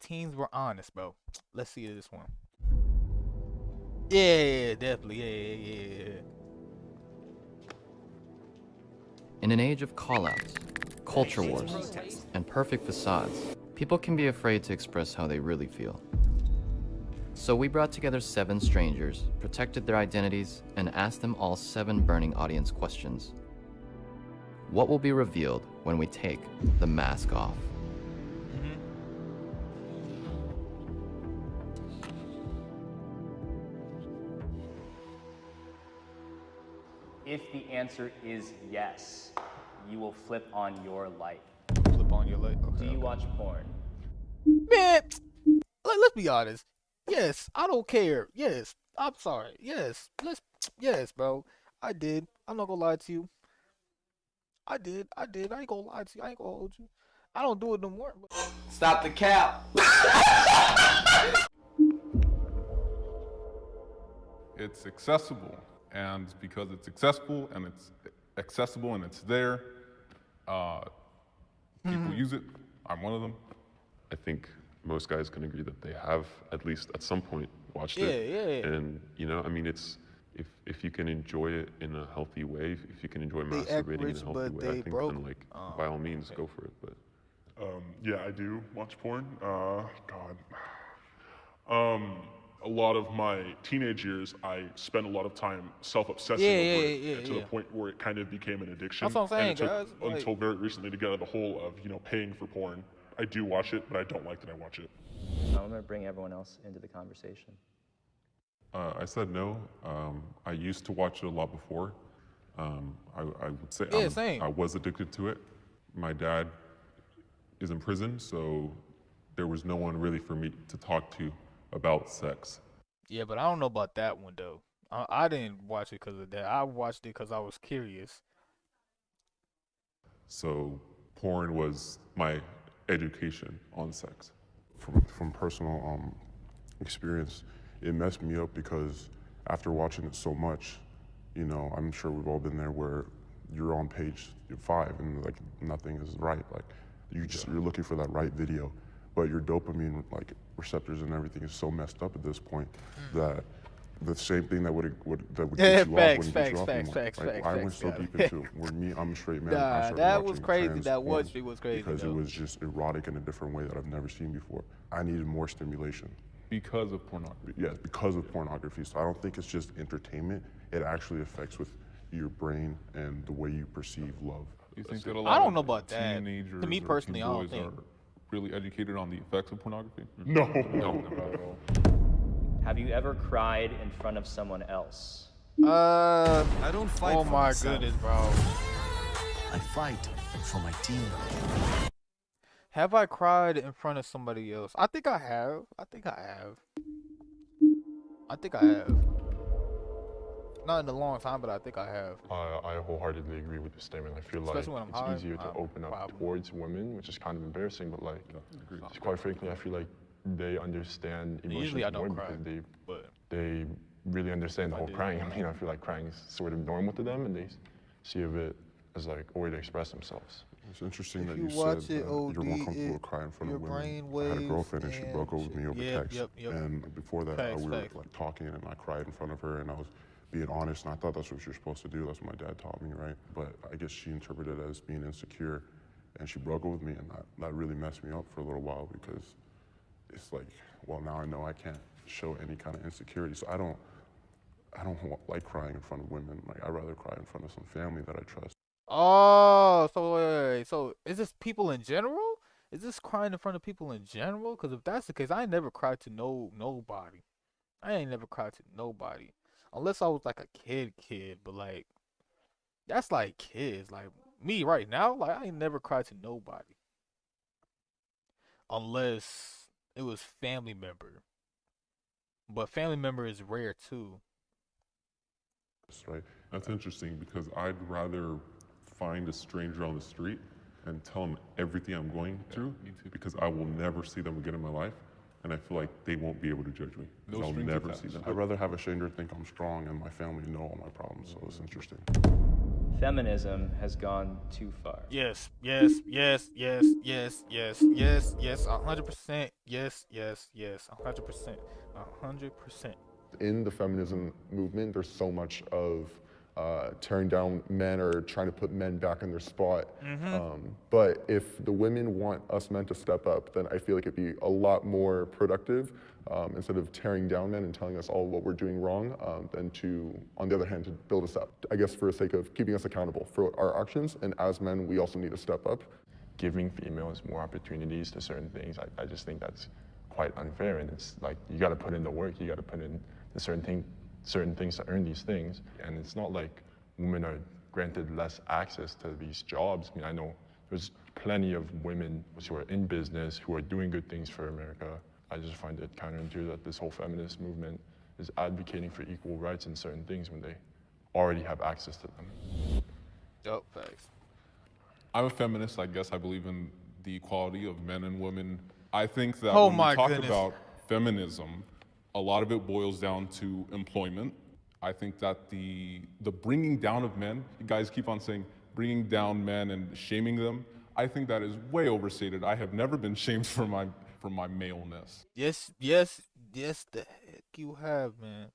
teens were honest, bro. Let's see this one. Yeah, definitely. Yeah. In an age of call-outs, culture wars, and perfect facades, people can be afraid to express how they really feel. So we brought together 7 strangers, protected their identities, and asked them all 7 burning audience questions. What will be revealed when we take the mask off? If the answer is yes, you will flip on your light. Flip on your light. Okay. Do you watch porn? Man, let's be honest. Yes, I don't care. Yes, I'm sorry. Yes, yes, bro. I did. I'm not gonna lie to you. I did. I ain't gonna lie to you. I ain't gonna hold you. I don't do it no more. Stop the cap. It's accessible, and because it's accessible and it's there, people use it. I'm one of them. I think most guys can agree that they have at least at some point watched it. Yeah. And you know, I mean, it's if you can enjoy it in a healthy way, if you can enjoy masturbating in a healthy way, I think then like by all means go for it. But yeah, I do watch porn. A lot of my teenage years, I spent a lot of time self-obsessing over it to the point where it kind of became an addiction. That's what I'm saying, and it guys. took until very recently to get out of the hole of paying for porn. I do watch it, but I don't like that I watch it. I'm gonna bring everyone else into the conversation. I said no. I used to watch it a lot before. I would say same. I was addicted to it. My dad is in prison, so there was no one really for me to talk to about sex. Yeah, but I don't know about that one though. I didn't watch it because of that. I watched it because I was curious. So porn was my education on sex. From personal experience, it messed me up because after watching it so much, I'm sure we've all been there where you're on page 5 and like nothing is right. Like you're looking for that right video, but your dopamine like receptors and everything is so messed up at this point that the same thing that would get you off wouldn't get you off anymore. I went so deep into it. I'm a straight man. I started that was watching crazy. trans That porn was crazy because though. it was just erotic in a different way that I've never seen before. I needed more stimulation. Because of pornography. Yes, because of pornography. So I don't think it's just entertainment. It actually affects with your brain and the way you perceive love. You think that a lot I don't know of about that. teenagers To me or personally, teen I don't boys think. are really educated on the effects of pornography? No. No, not at all. Have you ever cried in front of someone else? I don't fight Oh for my myself. goodness, bro. I fight for my team. Have I cried in front of somebody else? I think I have. Not in a long time, but I think I have. I wholeheartedly agree with this statement. I feel Especially when I'm like high, it's easier to open up probably. towards women, which is kind of embarrassing, but like, quite frankly, I feel like they understand emotions Usually I more don't cry, because but they really understand the whole do. crying. I mean, I feel like crying is sort of normal to them, and they see of it as like a way to express themselves. It's interesting If that you you watch said it, you're more OD, comfortable crying in front your of women. brain I had a waves girlfriend and she broke up with me over Yep, text. yep. And before that, Facts, we were facts. like talking and I cried in front of her and I was being honest and I thought that's what you're supposed to do. That's what my dad taught me, right? But I guess she interpreted it as being insecure and she broke up with me and that really messed me up for a little while because it's like, well, now I know I can't show any kind of insecurity. So I don't like crying in front of women. Like I'd rather cry in front of some family that I trust. Oh, so wait. So is this people in general? Is this crying in front of people in general? Because if that's the case, I ain't never cried to nobody. I ain't never cried to nobody. Unless I was like a kid, but like that's like kids. Like me right now, like I ain't never cried to nobody. Unless it was family member. But family member is rare too. Right? That's interesting because I'd rather find a stranger on the street and tell them everything I'm going through because I will never see them again in my life and I feel like they won't be able to judge me because No I'll strings never attached. see them. I'd rather have a stranger think I'm strong and my family know all my problems, so it's interesting. Feminism has gone too far. Yes, yes, yes, yes, yes, yes, yes, yes, 100%. Yes, yes, yes, 100%. 100%. In the feminism movement, there's so much of tearing down men or trying to put men back in their spot. But if the women want us men to step up, then I feel like it'd be a lot more productive instead of tearing down men and telling us all what we're doing wrong, than to, on the other hand, to build us up. I guess for the sake of keeping us accountable for our actions, and as men, we also need to step up. Giving females more opportunities to certain things, I just think that's quite unfair. And it's like, you got to put in the work, you got to put in the certain things to earn these things. And it's not like women are granted less access to these jobs. I mean, I know there's plenty of women who are in business, who are doing good things for America. I just find it counterintuitive that this whole feminist movement is advocating for equal rights in certain things when they already have access to them. Dope, thanks. I'm a feminist, I guess. I believe in the equality of men and women. I think that Oh when we my talk goodness. about feminism, a lot of it boils down to employment. I think that the bringing down of men, you guys keep on saying bringing down men and shaming them. I think that is way overstated. I have never been shamed for my maleness. Yes, yes, yes, the heck you have, man.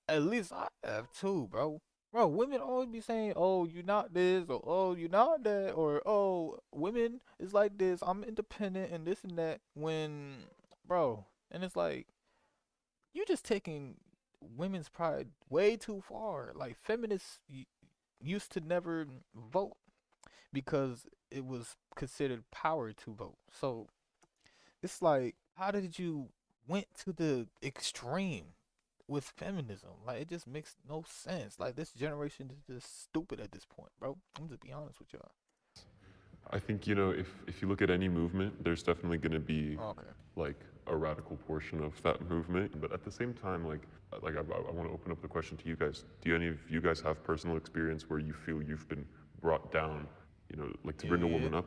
At least I have too, bro. Bro, women always be saying, "Oh, you not this," or "Oh, you not that," or "Oh, women is like this. I'm independent and this and that." When, bro, and it's like you just taking women's pride way too far. Like feminists used to never vote because it was considered power to vote. So it's like, how did you went to the extreme with feminism? Like, it just makes no sense. Like, this generation is just stupid at this point, bro. I'm just be honest with y'all. I think, you know, if you look at any movement, there's definitely going to be Okay. like a radical portion of that movement. But at the same time, I want to open up the question to you guys. Do any of you guys have personal experience where you feel you've been brought down, you know, like to bring a woman up?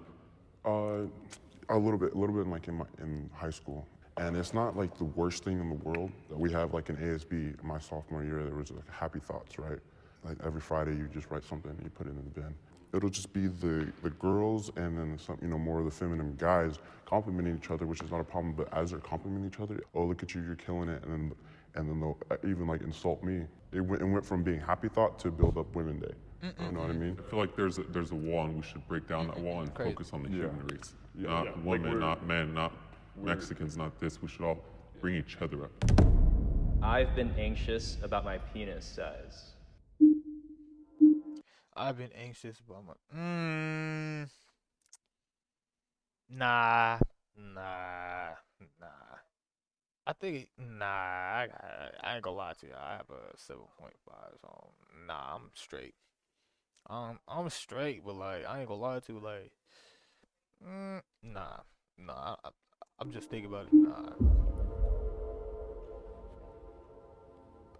A little bit like in high school. And it's not like the worst thing in the world. We have like an ASB my sophomore year, there was like happy thoughts, right? Like every Friday you just write something and you put it in the bin. It'll just be the girls and then some, you know, more of the feminine guys complimenting each other, which is not a problem, but as they're complimenting each other, "Oh, look at you, you're killing it," and then they'll even like insult me. It went from being happy thought to build up Women Day. You know what I mean? I feel like there's a wall, and we should break down that wall and Crazy. focus on the human race. Not women, not men, not Mexicans, not this. We should all bring each other up. I've been anxious about my penis size. I've been anxious about my. Nah. I think I ain't gonna lie to you. I have a 7.5, so nah, I'm straight. I'm straight, but like I ain't gonna lie to you, like, nah. I'm just thinking about it. Nah.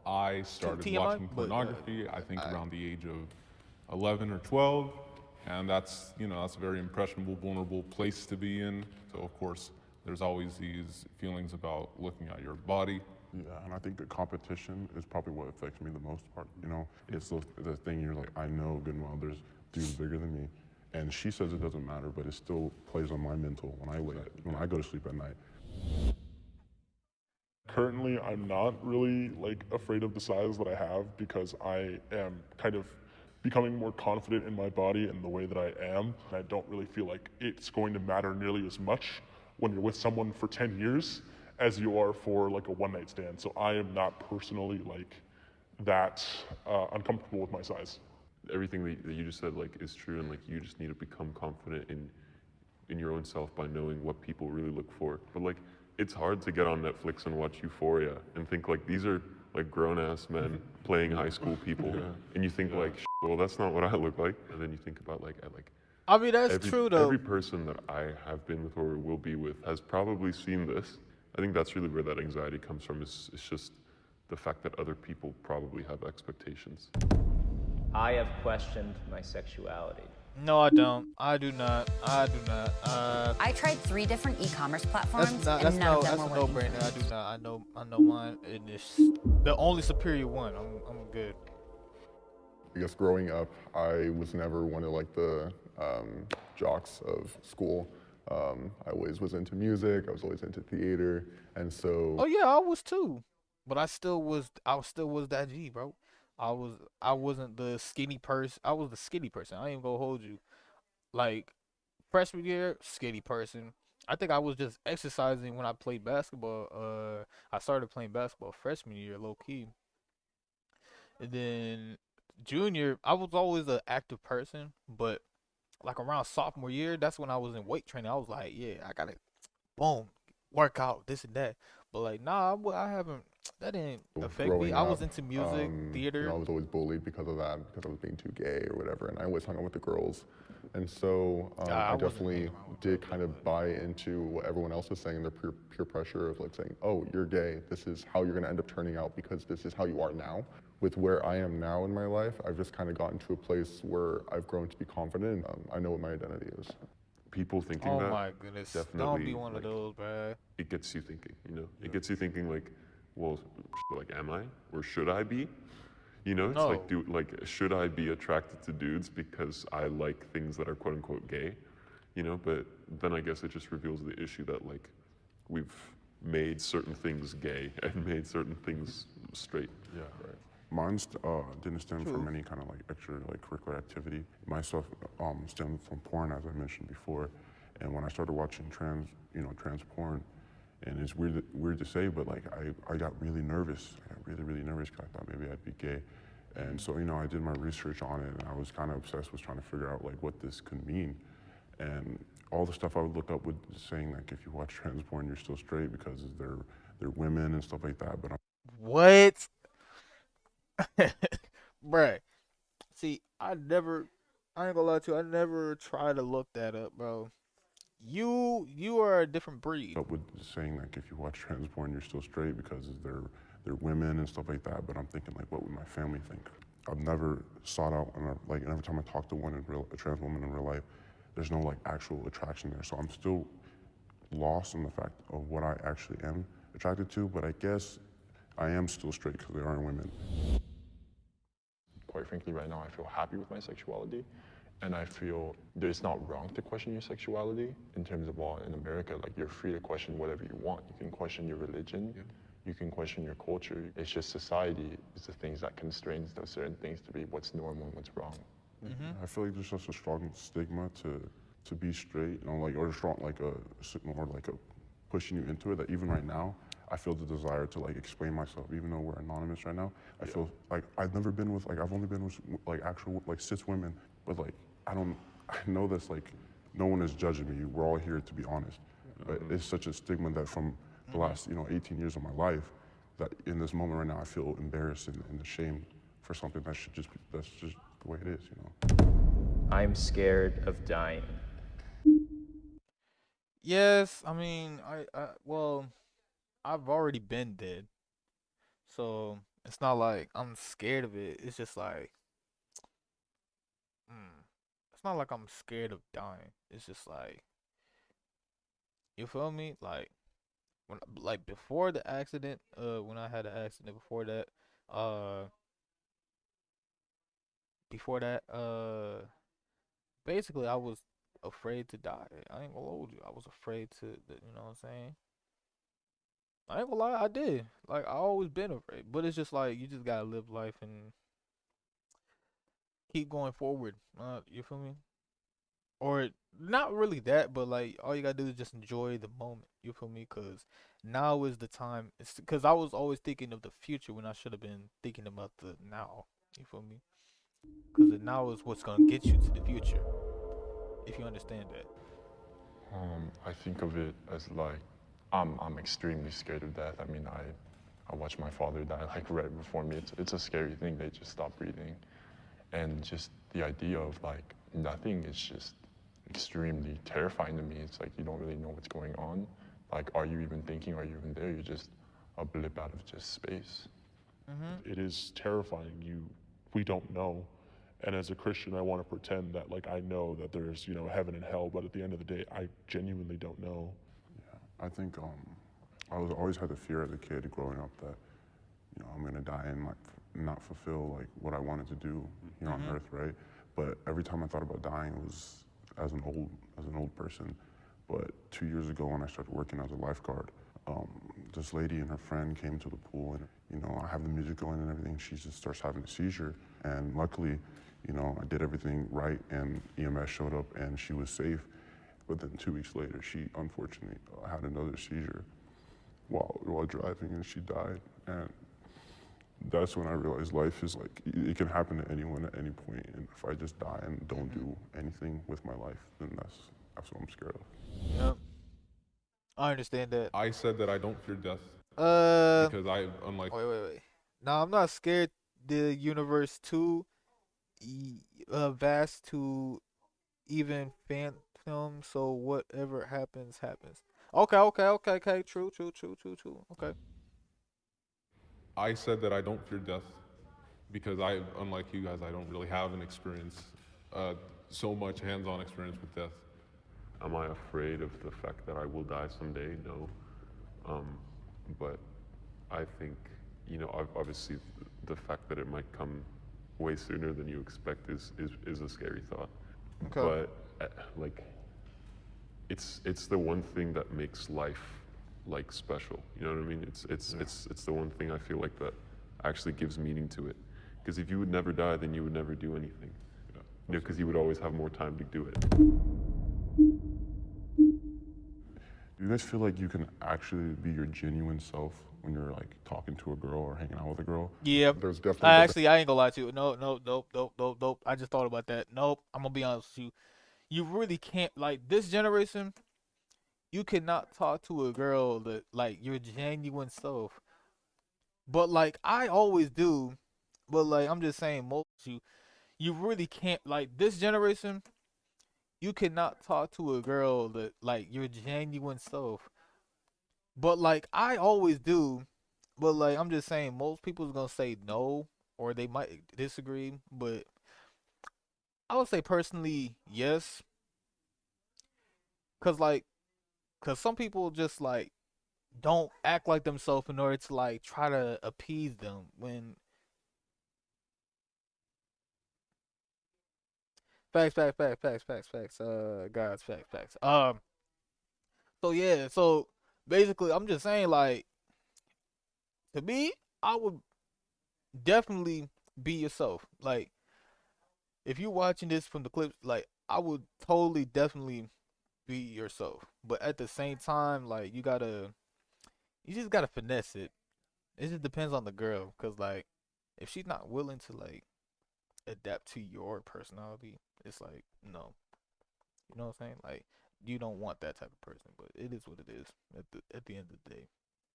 I started TMI, watching but, pornography, I think around the age of 11 or 12, and that's, you know, that's a very impressionable, vulnerable place to be in. So of course, there's always these feelings about looking at your body. Yeah, and I think the competition is probably what affects me the most part. You know, it's the thing you're like, I know good and well there's dudes bigger than me, and she says it doesn't matter, but it still plays on my mental when I go to sleep at night. Currently, I'm not really like afraid of the size that I have because I am kind of becoming more confident in my body and the way that I am. I don't really feel like it's going to matter nearly as much when you're with someone for 10 years as you are for like a one-night stand. So I am not personally like that uncomfortable with my size. Everything that you just said like is true, and like you just need to become confident in your own self by knowing what people really look for. But like it's hard to get on Netflix and watch Euphoria and think like these are like grown-ass men playing high school people, and you think like, well, that's not what I look like. And then you think about like I mean, that's true though. Every person that I have been with or will be with has probably seen this. I think that's really where that anxiety comes from. It's just the fact that other people probably have expectations. I have questioned my sexuality. No, I don't. I do not. I tried 3 different e-commerce platforms, That's and none of them a were working. no-brainer. I do not. I know mine, and it's the only superior one. I'm good. I guess growing up, I was never one of like the jocks of school. I always was into music. I was always into theater, and so Oh yeah, I was too. But I still was that G, bro. I wasn't the skinny person. I was the skinny person. I ain't even gonna hold you. Like freshman year, skinny person. I think I was just exercising when I played basketball. I started playing basketball freshman year, low key. And then junior, I was always an active person, but like around sophomore year, that's when I was in weight training. I was like, yeah, I gotta boom, work out, this and that. But like, nah, I haven't. That didn't affect me. growing I was up, into music, I theater. was always bullied because of that, because I was being too gay or whatever, and I always hung out with the girls. And so I I wasn't hanging definitely around with did girls kind like of buy into what everyone else was saying, the peer pressure of like saying, oh, you're gay, this is how you're gonna end up turning out because this is how you are now. With where I am now in my life, I've just kind of gotten to a place where I've grown to be confident. I know what my identity is. People thinking Oh that my goodness! Don't be definitely one of like those, bruh. it gets you thinking. You know, it gets you thinking like, well, like, am I or should I be? You know, it's like, No. should I be attracted to dudes because I like things that are quote unquote gay? You know, but then I guess it just reveals the issue that like we've made certain things gay and made certain things straight. Yeah, right. Mine didn't stem True. from any kind of like extra like curricular activity. My stuff stemmed from porn, as I mentioned before. And when I started watching trans porn, and it's weird to say, but like I got really nervous. I got really nervous because I thought maybe I'd be gay. And so I did my research on it, and I was kind of obsessed with trying to figure out like what this could mean. And all the stuff I would look up was saying like if you watch trans porn, you're still straight because they're women and stuff like that. But What? Bruh. See, I ain't gonna lie to you, I never tried to look that up, bro. You are a different breed. up with saying like if you watch trans porn you're still straight because they're women and stuff like that, but I'm thinking like what would my family think? I've never sought out like every time I talk to a trans woman in real life, there's no like actual attraction there, so I'm still lost in the fact of what I actually am attracted to, but I guess I am still straight because they are women. Quite frankly, right now I feel happy with my sexuality. And I feel that it's not wrong to question your sexuality in terms of, well, in America, like you're free to question whatever you want. You can question your religion, you can question your culture. It's just society is the things that constrains those certain things to be what's normal and what's wrong. I feel like there's such a strong stigma to be straight, like or strong like a pushing you into it that even right now I feel the desire to like explain myself, even though we're anonymous right now. I feel like I've never been with I've only been with like actual like cis women, but like I know this like no one is judging me. We're all here to be honest, but it's such a stigma that from the last 18 years of my life that in this moment right now I feel embarrassed and ashamed for something that's just the way it is. I'm scared of dying. Yes, I mean, well, I've already been dead, so it's not like I'm scared of it. It's just like, it's not like I'm scared of dying. It's just like, you feel me? Like before the accident, when I had an accident uh, before that, basically I was afraid to die. I ain't gonna hold you. I was afraid you know what I'm saying? I ain't gonna lie, I did. Like I always been afraid, but it's just like you just gotta live life and keep going forward. You feel me? Or not really that, but like all you gotta do is just enjoy the moment. You feel me? Cause now is the time. It's because I was always thinking of the future when I should have been thinking about the now. You feel me? Cause the now is what's gonna get you to the future. If you understand that. I think of it as like, I'm extremely scared of death. I mean, I watched my father die like right before me. It's a scary thing. They just stop breathing. And just the idea of like nothing is just extremely terrifying to me. It's like you don't really know what's going on. Like, are you even thinking? Are you even there? You're just a blip out of just space. It is terrifying. We don't know. And as a Christian, I want to pretend that like I know that there's heaven and hell, but at the end of the day, I genuinely don't know. Yeah, I think I always had the fear as a kid growing up that I'm gonna die in like not fulfill like what I wanted to do here on earth, right? But every time I thought about dying, it was as an old person. But 2 years ago, when I started working as a lifeguard, this lady and her friend came to the pool, and I have the music going and everything. She just starts having a seizure, and luckily, I did everything right, and EMS showed up, and she was safe. But then 2 weeks later, she unfortunately had another seizure while driving, and she died. And that's when I realized life is like, it can happen to anyone at any point. And if I just die and don't do anything with my life, then that's what I'm scared of. Yep. I understand that. I said that I don't fear death because unlike Wait. Now, I'm not scared the universe too vast to even phantom, so whatever happens, happens. Okay. True. Okay. I said that I don't fear death because unlike you guys, I don't really have an experience, so much hands-on experience with death. Am I afraid of the fact that I will die someday? No. But I think, obviously the fact that it might come way sooner than you expect is a scary thought. Okay. But it's the one thing that makes life like special. You know what I mean? It's the one thing I feel like that actually gives meaning to it. Because if you would never die, then you would never do anything. Because you would always have more time to do it. Do you guys feel like you can actually be your genuine self when you're like talking to a girl or hanging out with a girl? Yeah. There's definitely. I ain't gonna lie to you. Nope. I just thought about that. Nope. I'm gonna be honest with you. You really can't, like, this generation. You cannot talk to a girl that like your genuine self. But like I always do. But like I'm just saying, most you really can't, like, this generation. You cannot talk to a girl that like your genuine self. But like I always do. But like I'm just saying, most people's gonna say no, or they might disagree. But I would say personally, yes. Cause some people just like don't act like themselves in order to like try to appease them when facts. Guys, facts. So yeah, so basically, I'm just saying, like, to me, I would definitely be yourself. Like, if you're watching this from the clips, like, I would totally, definitely be yourself. But at the same time, like, you just gotta finesse it. It just depends on the girl, cause like, if she's not willing to like adapt to your personality, it's like no. You know what I'm saying? Like, you don't want that type of person, but it is what it is at the end of the day.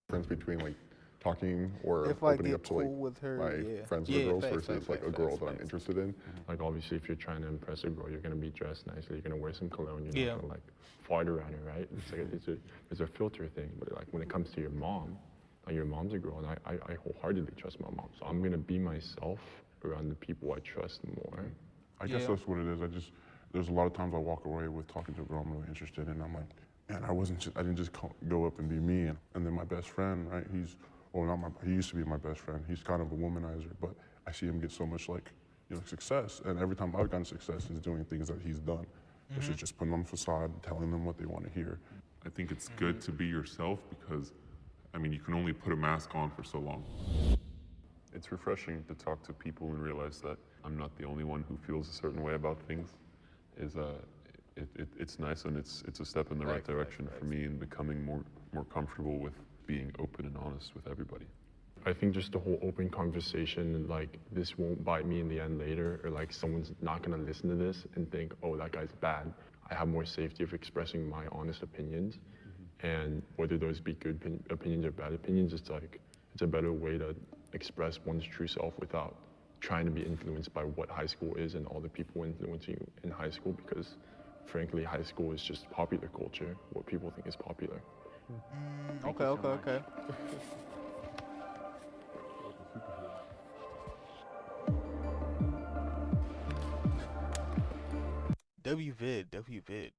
Difference between like talking or If I opening get up to like cool with her, my friends yeah, or girls facts, versus like a girl that I'm interested in. Like obviously, if you're trying to impress a girl, you're gonna be dressed nicely. You're gonna wear some cologne. You're Yeah. not gonna like fart around her, right? It's like it's a filter thing. But like when it comes to your mom, like your mom's a girl, and I wholeheartedly trust my mom. So I'm gonna be myself around the people I trust more. I guess that's what it is. There's a lot of times I walk away with talking to a girl I'm really interested in, and I'm like, man, I didn't just go up and be me. And then my best friend, right? He used to be my best friend. He's kind of a womanizer, but I see him get so much like, success. And every time I've gotten success is doing things that he's done, which is just putting on a facade, telling them what they want to hear. I think it's good to be yourself because, you can only put a mask on for so long. It's refreshing to talk to people and realize that I'm not the only one who feels a certain way about things. It's nice, and it's a step in the right direction for me in becoming more comfortable with being open and honest with everybody. I think just the whole open conversation, like this won't bite me in the end later, or like someone's not gonna listen to this and think, oh, that guy's bad. I have more safety of expressing my honest opinions, and whether those be good opinions or bad opinions, it's a better way to express one's true self without trying to be influenced by what high school is and all the people influencing you in high school, because frankly, high school is just popular culture, what people think is popular. Okay. WVid.